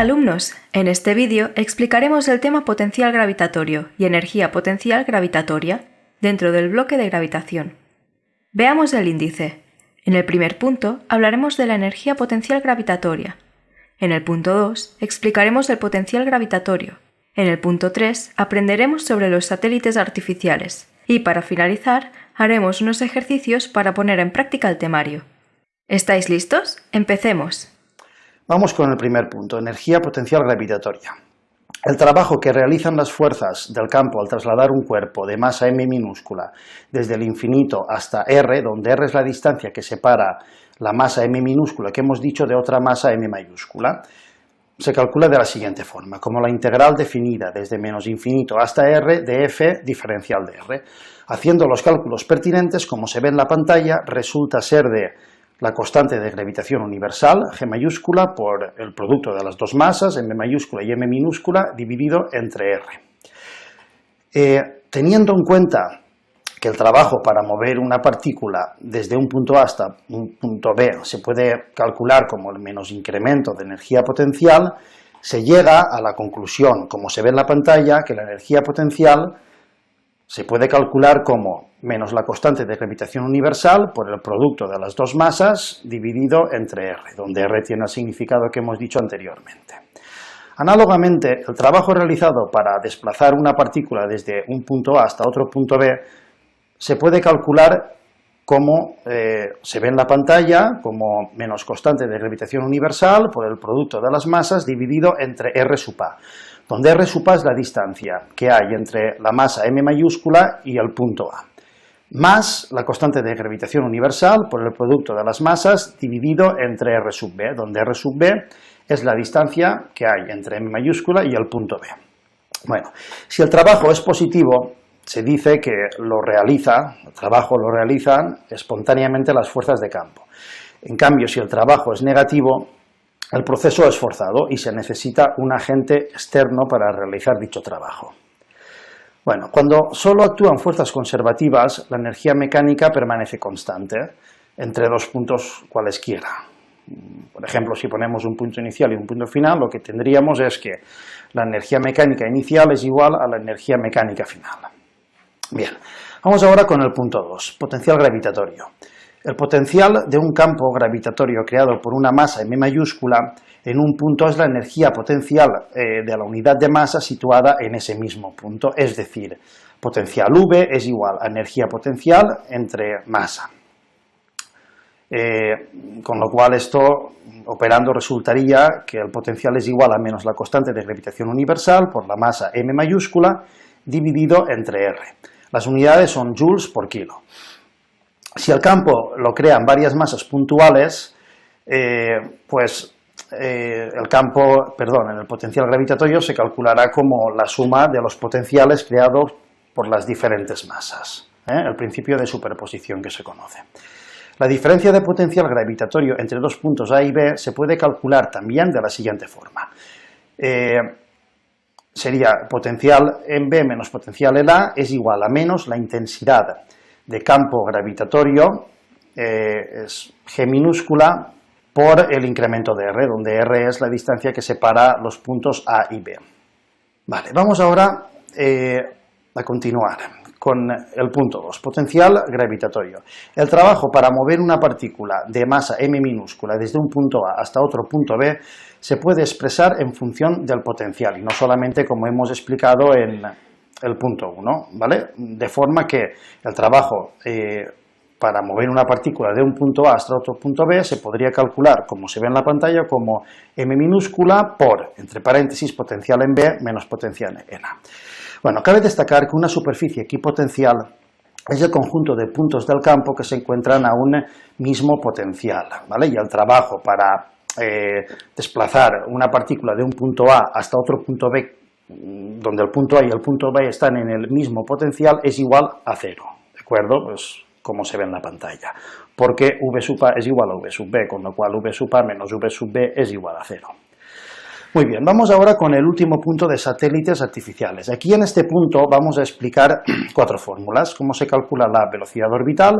Hola alumnos, en este vídeo explicaremos el tema potencial gravitatorio y energía potencial gravitatoria dentro del bloque de gravitación. Veamos el índice. En el primer punto hablaremos de la energía potencial gravitatoria. En el punto 2 explicaremos el potencial gravitatorio. En el punto 3 aprenderemos sobre los satélites artificiales. Y para finalizar, haremos unos ejercicios para poner en práctica el temario. ¿Estáis listos? ¡Empecemos! Vamos con el primer punto, energía potencial gravitatoria. El trabajo que realizan las fuerzas del campo al trasladar un cuerpo de masa m minúscula desde el infinito hasta r, donde r es la distancia que separa la masa m minúscula que hemos dicho de otra masa m mayúscula, se calcula de la siguiente forma, como la integral definida desde menos infinito hasta r de f diferencial de r. Haciendo los cálculos pertinentes, como se ve en la pantalla, resulta ser de la constante de gravitación universal, G mayúscula, por el producto de las dos masas, m mayúscula y m minúscula, dividido entre r. Teniendo en cuenta que el trabajo para mover una partícula desde un punto A hasta un punto B se puede calcular como el menos incremento de energía potencial, se llega a la conclusión, como se ve en la pantalla, que la energía potencial se puede calcular como menos la constante de gravitación universal por el producto de las dos masas dividido entre r, donde r tiene el significado que hemos dicho anteriormente. Análogamente, el trabajo realizado para desplazar una partícula desde un punto A hasta otro punto B se puede calcular como se ve en la pantalla, como menos constante de gravitación universal por el producto de las masas dividido entre r sub A, donde r sub A es la distancia que hay entre la masa m mayúscula y el punto A, más la constante de gravitación universal por el producto de las masas dividido entre r sub b, donde r sub b es la distancia que hay entre m mayúscula y el punto B. Bueno, si el trabajo es positivo, se dice que el trabajo lo realizan espontáneamente las fuerzas de campo. En cambio, si el trabajo es negativo, el proceso es forzado y se necesita un agente externo para realizar dicho trabajo. Bueno, cuando solo actúan fuerzas conservativas, la energía mecánica permanece constante entre dos puntos cualesquiera. Por ejemplo, si ponemos un punto inicial y un punto final, lo que tendríamos es que la energía mecánica inicial es igual a la energía mecánica final. Bien, vamos ahora con el punto 2, potencial gravitatorio. El potencial de un campo gravitatorio creado por una masa m mayúscula en un punto es la energía potencial de la unidad de masa situada en ese mismo punto, es decir, potencial V es igual a energía potencial entre masa. Con lo cual esto, operando, resultaría que el potencial es igual a menos la constante de gravitación universal por la masa m mayúscula dividido entre r. Las unidades son joules por kilo. Si el campo lo crean varias masas puntuales, el potencial gravitatorio se calculará como la suma de los potenciales creados por las diferentes masas, el principio de superposición que se conoce. La diferencia de potencial gravitatorio entre dos puntos A y B se puede calcular también de la siguiente forma. Sería potencial en B menos potencial en A es igual a menos la intensidad de campo gravitatorio, es G minúscula, por el incremento de R, donde R es la distancia que separa los puntos A y B. Vale, vamos ahora a continuar con el punto 2, potencial gravitatorio. El trabajo para mover una partícula de masa m minúscula desde un punto A hasta otro punto B se puede expresar en función del potencial, y no solamente como hemos explicado en el punto 1, ¿vale? De forma que el trabajo para mover una partícula de un punto A hasta otro punto B se podría calcular, como se ve en la pantalla, como m minúscula por, entre paréntesis, potencial en B menos potencial en A. Bueno, cabe destacar que una superficie equipotencial es el conjunto de puntos del campo que se encuentran a un mismo potencial, ¿vale? Y el trabajo para desplazar una partícula de un punto A hasta otro punto B, donde el punto A y el punto B están en el mismo potencial, es igual a 0, ¿de acuerdo? Pues como se ve en la pantalla, porque V sub A es igual a V sub B, con lo cual V sub A menos V sub B es igual a 0. Muy bien, vamos ahora con el último punto de satélites artificiales. Aquí en este punto vamos a explicar 4 fórmulas, cómo se calcula la velocidad orbital,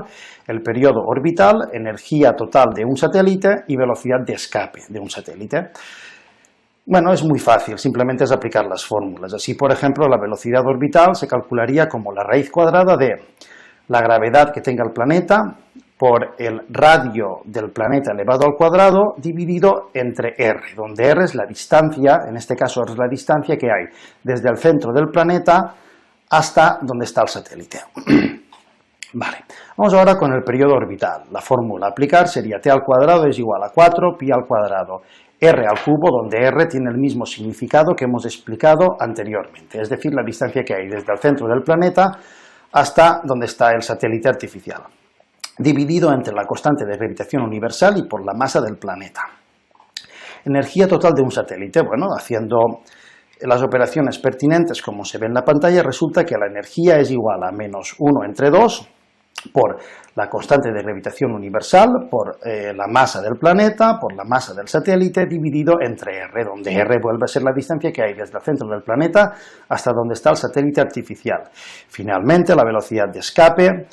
el periodo orbital, energía total de un satélite y velocidad de escape de un satélite. Bueno, es muy fácil, simplemente es aplicar las fórmulas. Así, por ejemplo, la velocidad orbital se calcularía como la raíz cuadrada de la gravedad que tenga el planeta por el radio del planeta elevado al cuadrado dividido entre r, donde r es la distancia, en este caso es la distancia que hay desde el centro del planeta hasta donde está el satélite. Vale, vamos ahora con el periodo orbital. La fórmula a aplicar sería t al cuadrado es igual a 4 pi al cuadrado r al cubo, donde r tiene el mismo significado que hemos explicado anteriormente, es decir, la distancia que hay desde el centro del planeta hasta donde está el satélite artificial, dividido entre la constante de gravitación universal y por la masa del planeta. Energía total de un satélite, bueno, haciendo las operaciones pertinentes como se ve en la pantalla, resulta que la energía es igual a menos 1 entre 2 por la constante de gravitación universal, por la masa del planeta, por la masa del satélite, dividido entre r, donde r vuelve a ser la distancia que hay desde el centro del planeta hasta donde está el satélite artificial. Finalmente, la velocidad de escape,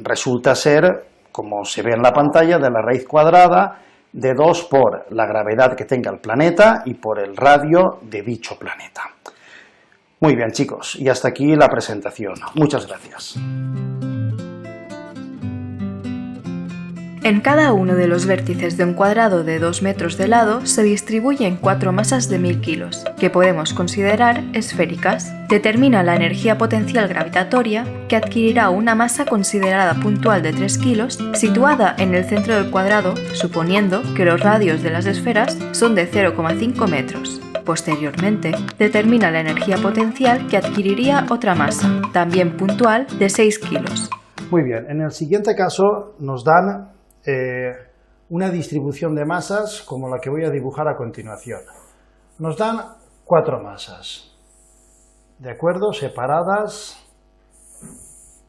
resulta ser, como se ve en la pantalla, de la raíz cuadrada de 2 por la gravedad que tenga el planeta y por el radio de dicho planeta. Muy bien, chicos, y hasta aquí la presentación. Muchas gracias. En cada uno de los vértices de un cuadrado de 2 metros de lado se distribuyen 4 masas de 1000 kilos, que podemos considerar esféricas. Determina la energía potencial gravitatoria que adquirirá una masa considerada puntual de 3 kilos situada en el centro del cuadrado, suponiendo que los radios de las esferas son de 0,5 metros. Posteriormente, determina la energía potencial que adquiriría otra masa, también puntual, de 6 kilos. Muy bien, en el siguiente caso nos dan una distribución de masas como la que voy a dibujar a continuación. Nos dan 4 masas, ¿de acuerdo? Separadas,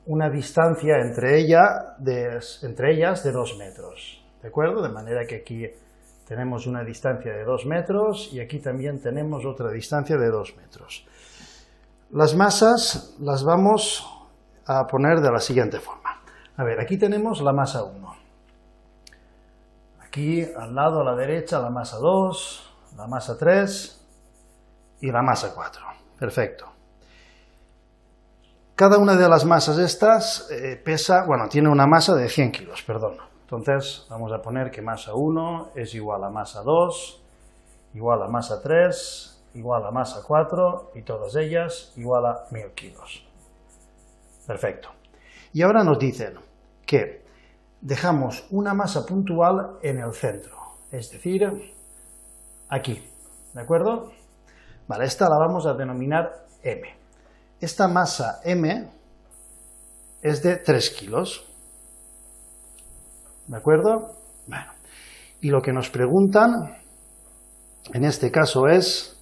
una distancia entre ellas de 2 metros, ¿de acuerdo? De manera que aquí tenemos una distancia de 2 metros y aquí también tenemos otra distancia de 2 metros. Las masas las vamos a poner de la siguiente forma. A ver, aquí tenemos la masa 1. Aquí al lado a la derecha la masa 2, la masa 3 y la masa 4. Perfecto. Cada una de las masas estas tiene una masa de 100 kilos, perdón. Entonces vamos a poner que masa 1 es igual a masa 2, igual a masa 3, igual a masa 4 y todas ellas igual a 1000 kilos. Perfecto. Y ahora nos dicen que dejamos una masa puntual en el centro, es decir, aquí, ¿de acuerdo? Vale, esta la vamos a denominar M. Esta masa M es de 3 kilos, ¿de acuerdo? Bueno, y lo que nos preguntan en este caso es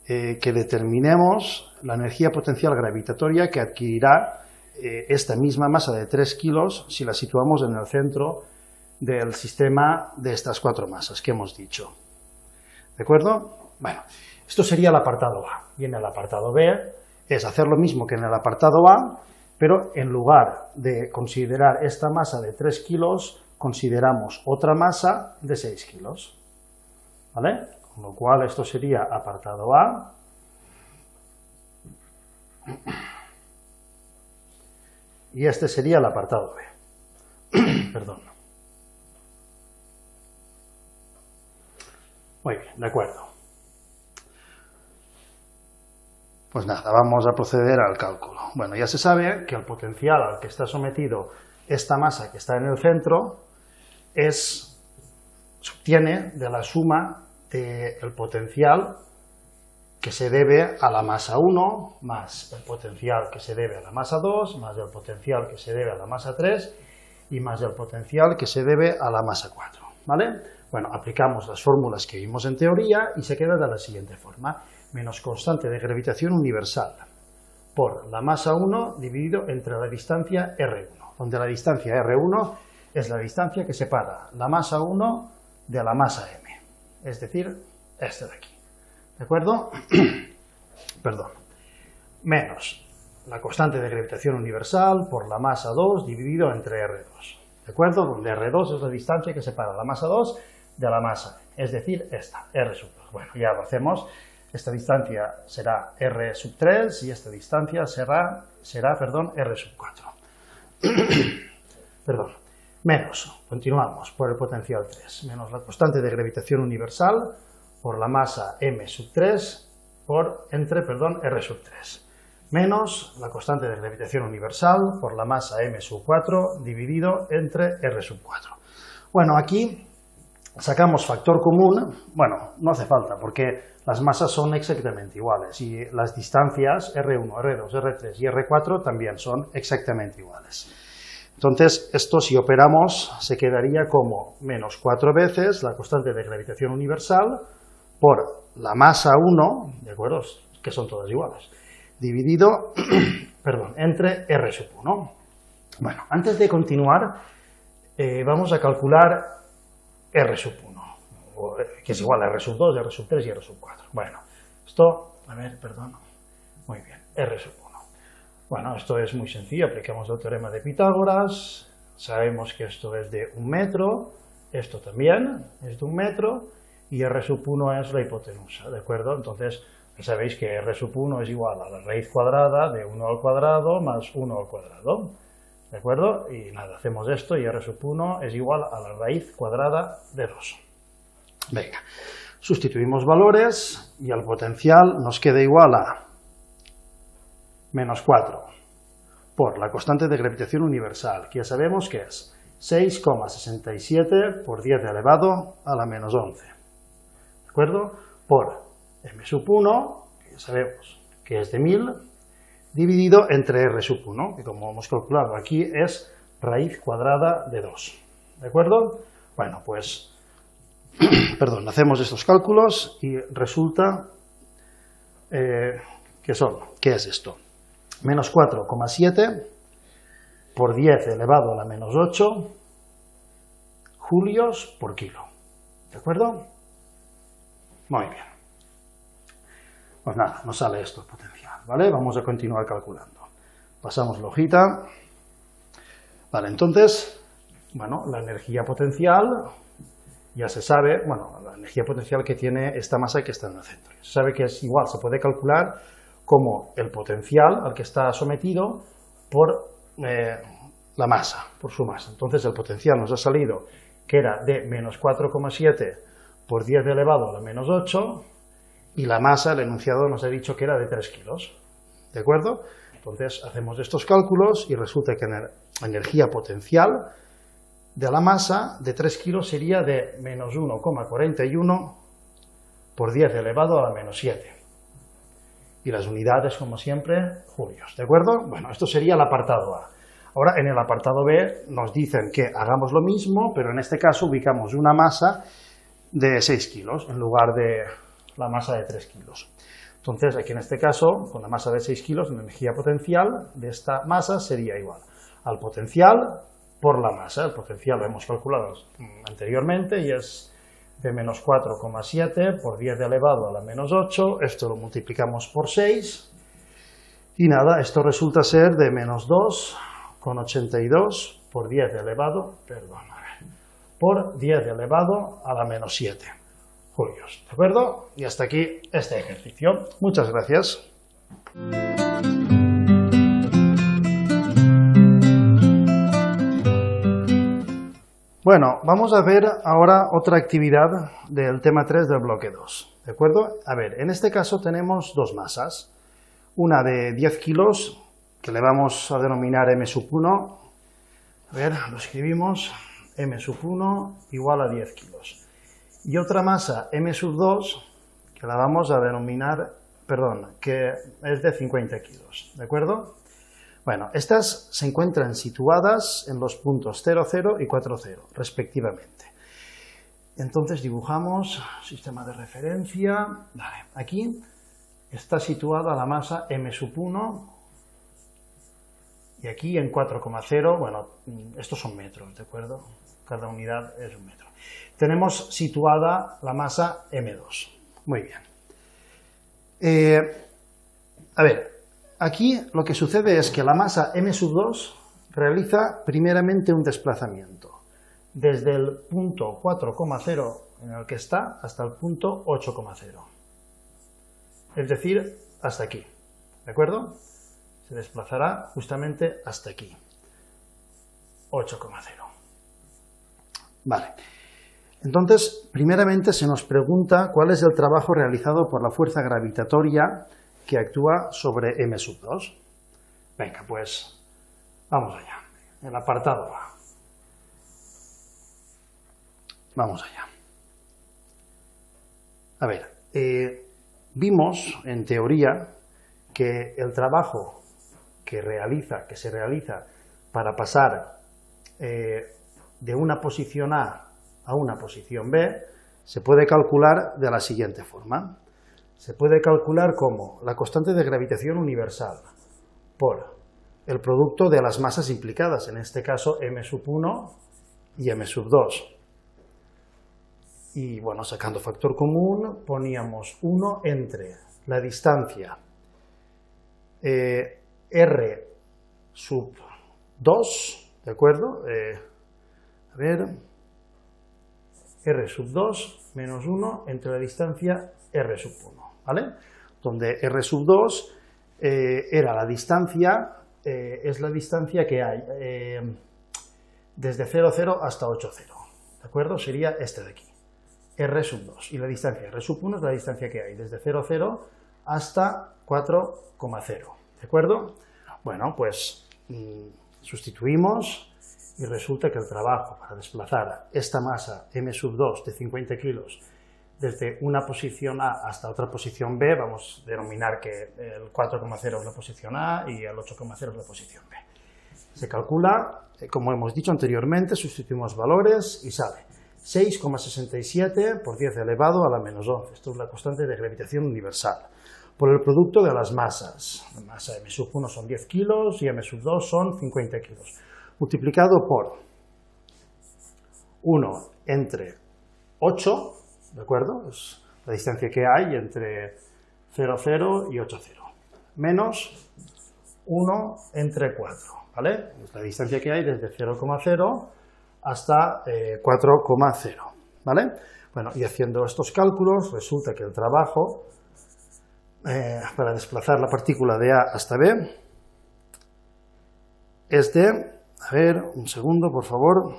que determinemos la energía potencial gravitatoria que adquirirá esta misma masa de 3 kilos si la situamos en el centro del sistema de estas 4 masas que hemos dicho. ¿De acuerdo? Bueno, esto sería el apartado A. Y en el apartado B es hacer lo mismo que en el apartado A, pero en lugar de considerar esta masa de 3 kilos, consideramos otra masa de 6 kilos. ¿Vale? Con lo cual esto sería apartado A. Y este sería el apartado B. Perdón. Muy bien, de acuerdo. Pues nada, vamos a proceder al cálculo. Bueno, ya se sabe que el potencial al que está sometido esta masa que está en el centro se obtiene de la suma del potencial que se debe a la masa 1, más el potencial que se debe a la masa 2, más el potencial que se debe a la masa 3 y más el potencial que se debe a la masa 4, ¿vale? Bueno, aplicamos las fórmulas que vimos en teoría y se queda de la siguiente forma: menos constante de gravitación universal por la masa 1 dividido entre la distancia R1, donde la distancia R1 es la distancia que separa la masa 1 de la masa M, es decir, este de aquí. ¿De acuerdo? Perdón. Menos la constante de gravitación universal por la masa 2 dividido entre R2. ¿De acuerdo? Donde R2 es la distancia que separa la masa 2 de la masa M. es decir, esta, R sub 2. Bueno, ya lo hacemos. Esta distancia será R sub 3 y esta distancia será R sub 4. Perdón. Menos, continuamos, por el potencial 3, menos la constante de gravitación universal por la masa m sub 3 entre R sub 3, menos la constante de gravitación universal por la masa m sub 4 dividido entre R sub 4. Bueno, aquí sacamos factor común, bueno, no hace falta porque las masas son exactamente iguales y las distancias R1, R2, R3 y R4 también son exactamente iguales. Entonces, esto si operamos se quedaría como menos 4 veces la constante de gravitación universal por la masa 1, ¿de acuerdo? Que son todas iguales, dividido entre R sub 1. Bueno, antes de continuar, vamos a calcular R sub 1. Que es igual a R sub 2, R sub 3 y R sub 4. Bueno, esto, muy bien, R sub 1. Bueno, esto es muy sencillo, aplicamos el teorema de Pitágoras, sabemos que esto es de 1 metro, esto también es de 1 metro, y R sub 1 es la hipotenusa, ¿de acuerdo? Entonces, sabéis que R sub 1 es igual a la raíz cuadrada de 1 al cuadrado más 1 al cuadrado, ¿de acuerdo? Y nada, hacemos esto y R sub 1 es igual a la raíz cuadrada de 2. Venga, sustituimos valores y al potencial nos queda igual a menos 4 por la constante de gravitación universal, que ya sabemos que es 6,67 por 10 elevado a la menos 11, ¿de acuerdo? Por m sub 1, que ya sabemos que es de 1000, dividido entre R sub 1, que como hemos calculado aquí es raíz cuadrada de 2, ¿de acuerdo? Bueno, pues hacemos estos cálculos y resulta ¿qué es esto? Menos 4,7 por 10 elevado a la menos 8 julios por kilo, ¿de acuerdo? Muy bien. Pues nada, nos sale esto el potencial, ¿vale? Vamos a continuar calculando. Pasamos la hojita. Vale, entonces, bueno, la energía potencial ya se sabe, la energía potencial que tiene esta masa que está en el centro. Se sabe que es igual, se puede calcular como el potencial al que está sometido por la masa, por su masa. Entonces el potencial nos ha salido que era de menos 4,7 por 10 elevado a la menos 8 y la masa, el enunciado nos ha dicho que era de 3 kilos, ¿de acuerdo? Entonces hacemos estos cálculos y resulta que la energía potencial de la masa de 3 kilos sería de menos 1,41 por 10 elevado a la menos 7. Y las unidades, como siempre, julios, ¿de acuerdo? Bueno, esto sería el apartado A. Ahora, en el apartado B nos dicen que hagamos lo mismo, pero en este caso ubicamos una masa de 6 kilos en lugar de la masa de 3 kilos. Entonces, aquí en este caso, con la masa de 6 kilos, la energía potencial de esta masa sería igual al potencial por la masa. El potencial lo hemos calculado anteriormente y es de menos 4,7 por 10 elevado a la menos 8, esto lo multiplicamos por 6, y nada, esto resulta ser de menos 2,82 por 10 elevado, por 10 elevado a la menos 7 julios, ¿de acuerdo? Y hasta aquí este ejercicio. Muchas gracias. Bueno, vamos a ver ahora otra actividad del tema 3 del bloque 2, ¿de acuerdo? A ver, en este caso tenemos dos masas, una de 10 kilos, que le vamos a denominar m sub 1, a ver, lo escribimos, m sub 1 igual a 10 kilos, y otra masa m sub 2, que la vamos a denominar, que es de 50 kilos, ¿de acuerdo? Bueno, estas se encuentran situadas en los puntos 0, 0 y 4, 0, respectivamente. Entonces dibujamos sistema de referencia. Vale, aquí está situada la masa m sub 1 y aquí en 4,0, bueno, estos son metros, ¿de acuerdo? Cada unidad es un metro. Tenemos situada la masa m2. Muy bien. A ver. Aquí lo que sucede es que la masa m sub 2 realiza primeramente un desplazamiento desde el punto 4,0 en el que está hasta el punto 8,0. Es decir, hasta aquí. ¿De acuerdo? Se desplazará justamente hasta aquí. 8,0. Vale. Entonces, primeramente se nos pregunta cuál es el trabajo realizado por la fuerza gravitatoria que actúa sobre m². Venga, pues vamos allá. El apartado A. Vamos allá. A ver, vimos en teoría que el trabajo que se realiza para pasar de una posición A a una posición B, se puede calcular de la siguiente forma. Se puede calcular como la constante de gravitación universal por el producto de las masas implicadas, en este caso m⁻₁ y m². Y bueno, sacando factor común, poníamos 1 entre la distancia r², ¿de acuerdo? A ver, r² menos 1 entre la distancia r⁻₁, ¿vale? Donde r² era la distancia, es la distancia que hay desde 0, 0 hasta 8, 0, ¿de acuerdo? Sería este de aquí, r², y la distancia r⁻₁ es la distancia que hay desde 0, 0 hasta 4,0, ¿de acuerdo? Bueno, pues sustituimos y resulta que el trabajo para desplazar esta masa m² de 50 kilos desde una posición A hasta otra posición B, vamos a denominar que el 4,0 es la posición A y el 8,0 es la posición B. Se calcula, como hemos dicho anteriormente, sustituimos valores y sale 6,67 por 10 elevado a la menos 11. Esto es la constante de gravitación universal. Por el producto de las masas. La masa m⁻₁ son 10 kilos y m² son 50 kilos. Multiplicado por 1 entre 8, ¿de acuerdo? Es la distancia que hay entre 0, 0 y 8, 0. Menos 1 entre 4, ¿vale? Es la distancia que hay desde 0,0 hasta 4,0, ¿vale? Bueno, y haciendo estos cálculos, resulta que el trabajo para desplazar la partícula de A hasta B es de, a ver, un segundo, por favor,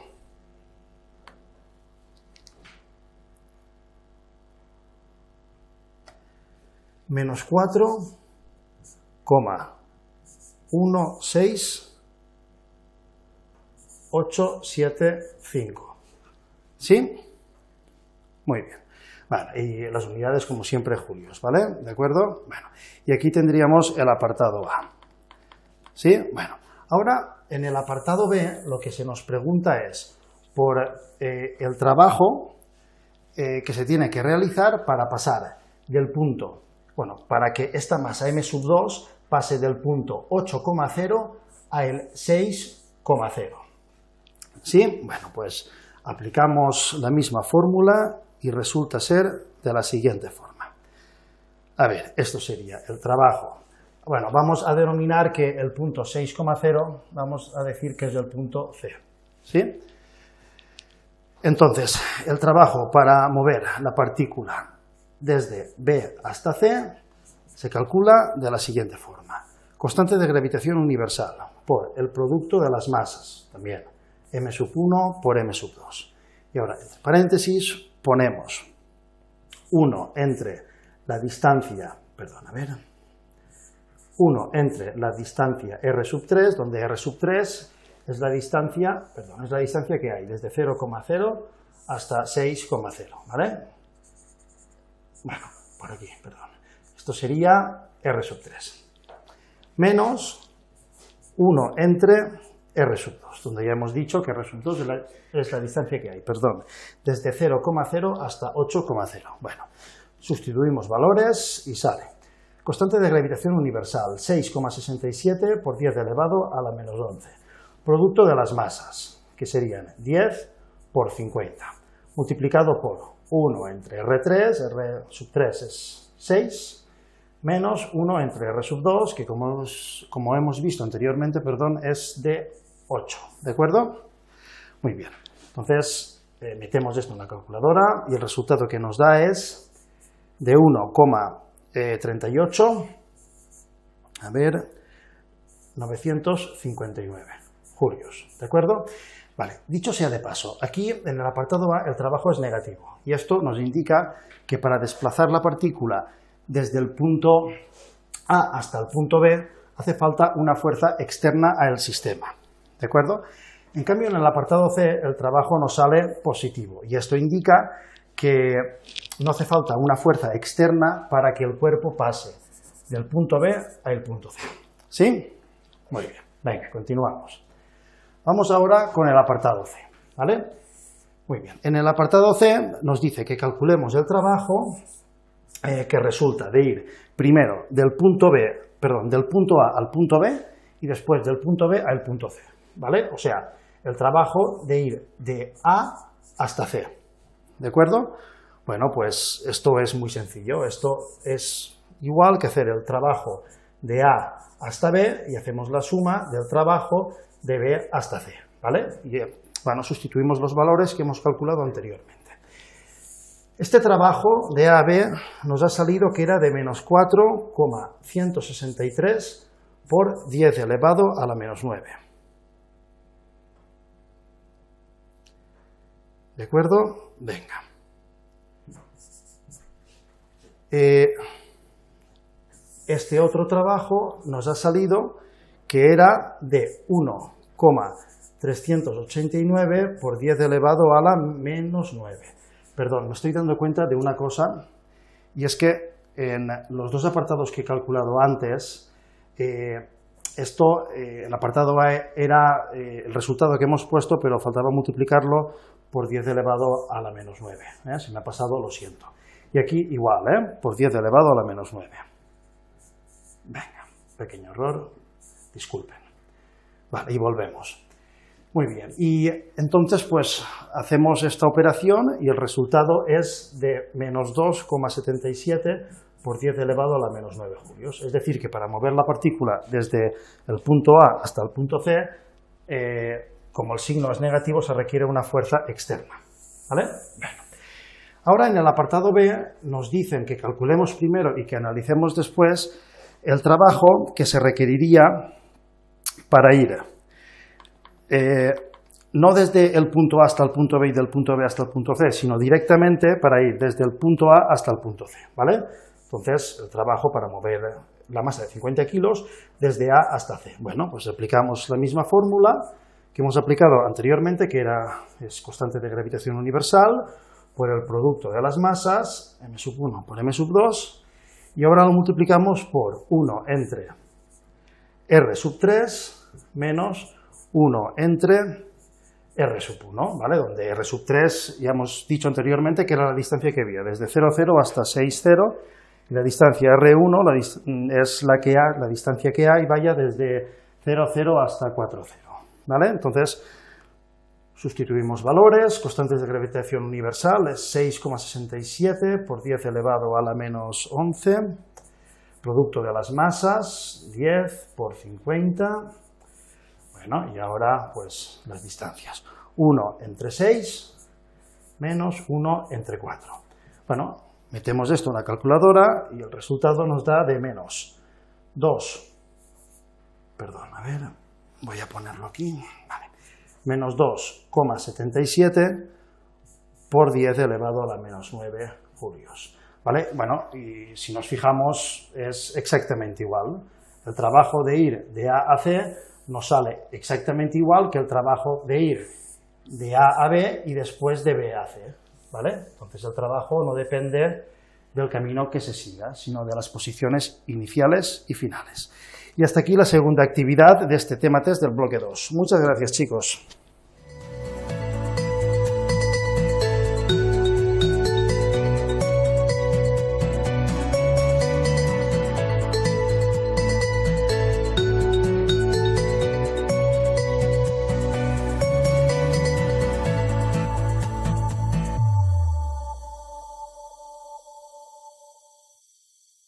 menos 4,16875. ¿Sí? Muy bien. Vale, y las unidades, como siempre, julios, ¿vale? ¿De acuerdo? Bueno, y aquí tendríamos el apartado A. ¿Sí? Bueno, ahora en el apartado B lo que se nos pregunta es por el trabajo que se tiene que realizar para pasar del punto, bueno, para que esta masa m² pase del punto 8,0 a el 6,0. ¿Sí? Bueno, pues aplicamos la misma fórmula y resulta ser de la siguiente forma. A ver, esto sería el trabajo. Bueno, vamos a denominar que el punto 6,0, vamos a decir que es el punto C. ¿Sí? Entonces, el trabajo para mover la partícula desde B hasta C se calcula de la siguiente forma. Constante de gravitación universal por el producto de las masas, también m⁻₁ por m². Y ahora, entre paréntesis, ponemos 1 entre la distancia, perdón, a ver, 1 entre la distancia r⁻3, donde r⁻3 es la distancia, perdón, es la distancia que hay desde 0,0 hasta 6,0, ¿vale? Bueno, por aquí, perdón. Esto sería r⁻3. Menos 1 entre r⁻2, donde ya hemos dicho que r⁻2 es la distancia que hay, perdón, desde 0,0 hasta 8,0. Bueno, sustituimos valores y sale. Constante de gravitación universal, 6,67 por 10 elevado a la menos 11. Producto de las masas, que serían 10 por 50, multiplicado por 1 entre r3, r⁻3 es 6, menos 1 entre r⁻2, que como hemos visto anteriormente, perdón, es de 8, ¿de acuerdo? Muy bien, entonces metemos esto en la calculadora y el resultado que nos da es de 1,38, a ver, 959 julios, ¿de acuerdo? Vale, dicho sea de paso, aquí en el apartado A el trabajo es negativo y esto nos indica que para desplazar la partícula desde el punto A hasta el punto B hace falta una fuerza externa al sistema, ¿de acuerdo? En cambio, en el apartado C el trabajo nos sale positivo y esto indica que no hace falta una fuerza externa para que el cuerpo pase del punto B al punto C. ¿Sí? Muy bien. Venga, continuamos. Vamos ahora con el apartado C, ¿vale? Muy bien. En el apartado C nos dice que calculemos el trabajo que resulta de ir primero del punto A al punto B y después del punto B al punto C, ¿vale? O sea, el trabajo de ir de A hasta C, ¿de acuerdo? Bueno, pues esto es muy sencillo, esto es igual que hacer el trabajo de A hasta B y hacemos la suma del trabajo de B hasta C, ¿vale? Y bueno, sustituimos los valores que hemos calculado anteriormente. Este trabajo de A a B nos ha salido que era de menos 4,163 por 10 elevado a la menos 9. ¿De acuerdo? Venga. Este otro trabajo nos ha salido que era de 1,389 por 10 elevado a la menos 9. Perdón, me estoy dando cuenta de una cosa, y es que en los dos apartados que he calculado antes, el apartado A era el resultado que hemos puesto, pero faltaba multiplicarlo por 10 elevado a la menos 9. Se me ha pasado, lo siento. Y aquí igual, por 10 elevado a la menos 9. Venga, pequeño error, disculpen. Vale, y volvemos. Muy bien, y entonces pues hacemos esta operación y el resultado es de menos 2,77 por 10 elevado a la menos 9 julios. Es decir, que para mover la partícula desde el punto A hasta el punto C, como el signo es negativo, se requiere una fuerza externa, ¿vale? Bueno. Ahora en el apartado B nos dicen que calculemos primero y que analicemos después el trabajo que se requeriría para ir no desde el punto A hasta el punto B y del punto B hasta el punto C, sino directamente para ir desde el punto A hasta el punto C, ¿vale? Entonces, el trabajo para mover la masa de 50 kilos desde A hasta C. Bueno, pues aplicamos la misma fórmula que hemos aplicado anteriormente, que es constante de gravitación universal por el producto de las masas, m1 por m2, y ahora lo multiplicamos por 1 entre r3 menos 1 entre r1, ¿vale? Donde r3 ya hemos dicho anteriormente que era la distancia que había, desde 0, 0 hasta 6, 0, y la distancia r1 es la distancia que hay, vaya desde 0, 0 hasta 4, 0, ¿vale? Entonces, sustituimos valores, constantes de gravitación universal es 6,67 por 10 elevado a la menos 11, producto de las masas, 10 por 50, bueno, y ahora pues las distancias, 1 entre 6 menos 1 entre 4. Bueno, metemos esto en la calculadora y el resultado nos da de menos 2, perdón, a ver, voy a ponerlo aquí, vale, menos 2,77 por 10 elevado a la menos 9 julios, ¿vale? Bueno, y si nos fijamos es exactamente igual, el trabajo de ir de A a C nos sale exactamente igual que el trabajo de ir de A a B y después de B a C, ¿vale? Entonces el trabajo no depende del camino que se siga, sino de las posiciones iniciales y finales. Y hasta aquí la segunda actividad de este tema test del bloque 2. Muchas gracias, chicos.